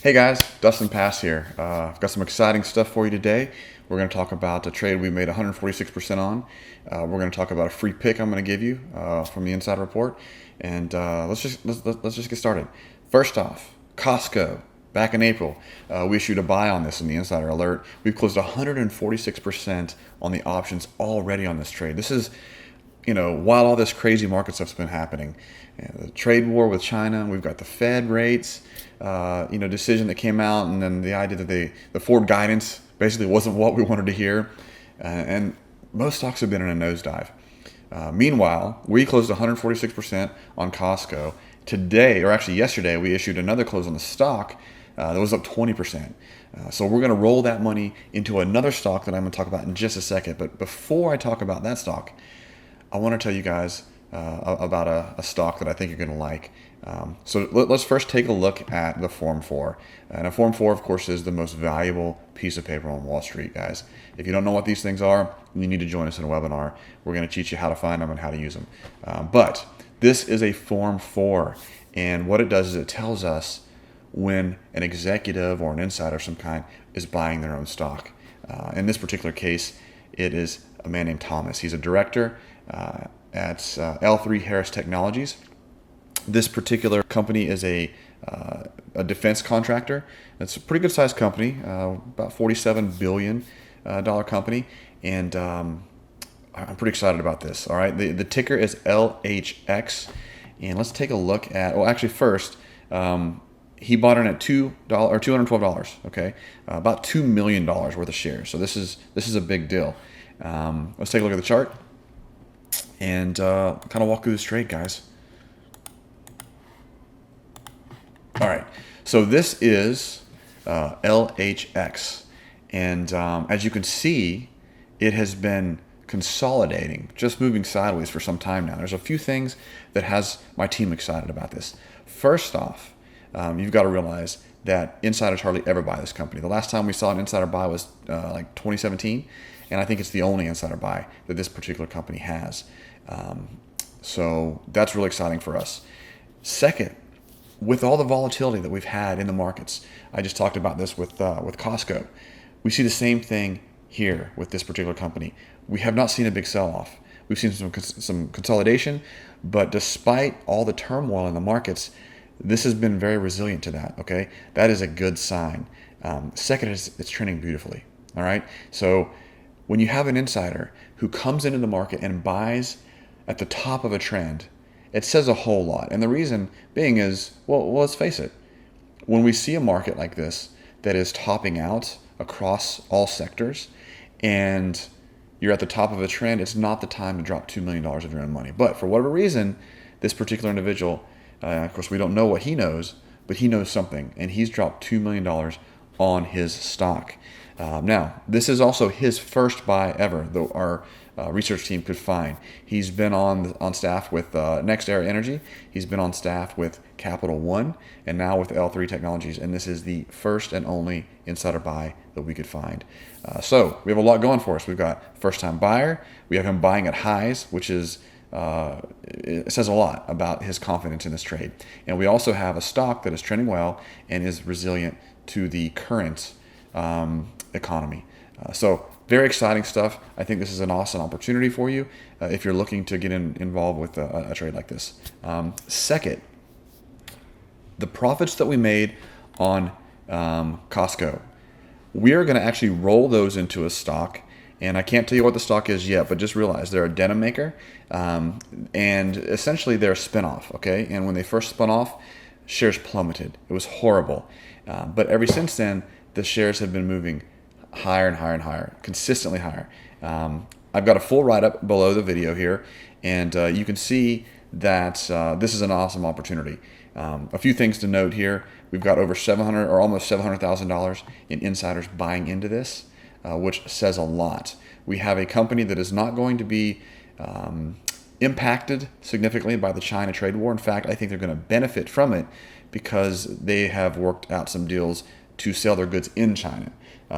Hey guys, Dustin Pass here. I've got some exciting stuff for you today. We're going to talk about a trade we made 146% on. We're going to talk about a free pick I'm going to give you from the Inside Report, and let's just get started. First off, Costco. Back in April, we issued a buy on this in the Insider Alert. We've closed 146% on the options already on this trade. This is, while all this crazy market stuff's been happening, the trade war with China, we've got the Fed rates, decision that came out, and then the idea that the forward guidance basically wasn't what we wanted to hear, and most stocks have been in a nosedive. Meanwhile, we closed 146% on Costco. Today, or actually yesterday, we issued another close on the stock that was up 20%. So we're going to roll that money into another stock that I'm going to talk about in just a second. But before I talk about that stock, I want to tell you guys about a stock that I think you're going to like. So let's first take a look at the Form 4. And a Form 4, of course, is the most valuable piece of paper on Wall Street, guys. If you don't know what these things are, you need to join us in a webinar. We're going to teach you how to find them and how to use them. But this is a Form 4. And what it does is it tells us when an executive or an insider of some kind is buying their own stock. In this particular case, it is a man named Thomas. He's a director at L3 Harris Technologies. This particular company is a defense contractor. It's a pretty good sized company, about $47 billion company, and I'm pretty excited about this. All right, the ticker is LHX, and let's take a look at. Well, actually, first, he bought in at $212. Okay, about $2 million worth of shares. So this is a big deal. Let's take a look at the chart and kind of walk through this trade, guys. All right, so this is LHX, and as you can see, it has been consolidating, just moving sideways for some time now. There's a few things that has my team excited about this. First off, you've got to realize that insiders hardly ever buy this company. The last time we saw an insider buy was like 2017, and I think it's the only insider buy that this particular company has. So that's really exciting for us. Second, with all the volatility that we've had in the markets, I just talked about this with Costco. We see the same thing here with this particular company. We have not seen a big sell-off. We've seen some consolidation, but despite all the turmoil in the markets, this has been very resilient to that. Okay, that is a good sign. Second is it's trending beautifully. All right, so when you have an insider who comes into the market and buys at the top of a trend, it says a whole lot. And the reason being is, well, let's face it, when we see a market like this that is topping out across all sectors and you're at the top of a trend, it's not the time to drop $2 million of your own money. But for whatever reason, this particular individual, of course, we don't know what he knows, but he knows something, and he's dropped $2 million on his stock. Now, this is also his first buy ever, though our research team could find. He's been on staff with NextEra Energy. He's been on staff with Capital One, and now with L3 Technologies. And this is the first and only insider buy that we could find. So we have a lot going for us. We've got first-time buyer. We have him buying at highs, which is it says a lot about his confidence in this trade. And we also have a stock that is trending well and is resilient to the current economy. So very exciting stuff. I think this is an awesome opportunity for you if you're looking to get involved with a trade like this. Second, the profits that we made on Costco, we are going to actually roll those into a stock. And I can't tell you what the stock is yet, but just realize they're a denim maker, and essentially they're a spinoff. Okay, and when they first spun off, shares plummeted. It was horrible, but ever since then, the shares have been moving higher and higher and higher, consistently higher. I've got a full write-up below the video here, and you can see that this is an awesome opportunity. A few things to note here: we've got over $700 or almost $700,000 in insiders buying into this, which says a lot. We have a company that is not going to be impacted significantly by the China trade war. In fact, I think they're going to benefit from it because they have worked out some deals to sell their goods in China.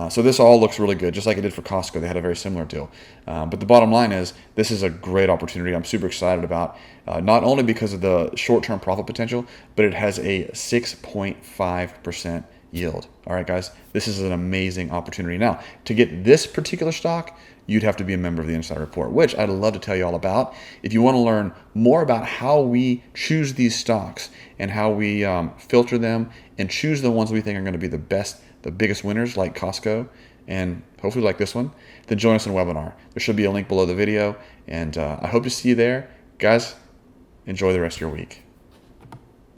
So this all looks really good, just like it did for Costco. They had a very similar deal. But the bottom line is this is a great opportunity I'm super excited about, not only because of the short-term profit potential, but it has a 6.5% yield. All right, guys, this is an amazing opportunity. Now, to get this particular stock, you'd have to be a member of the Insider Report, which I'd love to tell you all about. If you want to learn more about how we choose these stocks and how we filter them and choose the ones we think are going to be the best, the biggest winners, like Costco, and hopefully like this one, then join us in a webinar. There should be a link below the video, and I hope to see you there. Guys, enjoy the rest of your week.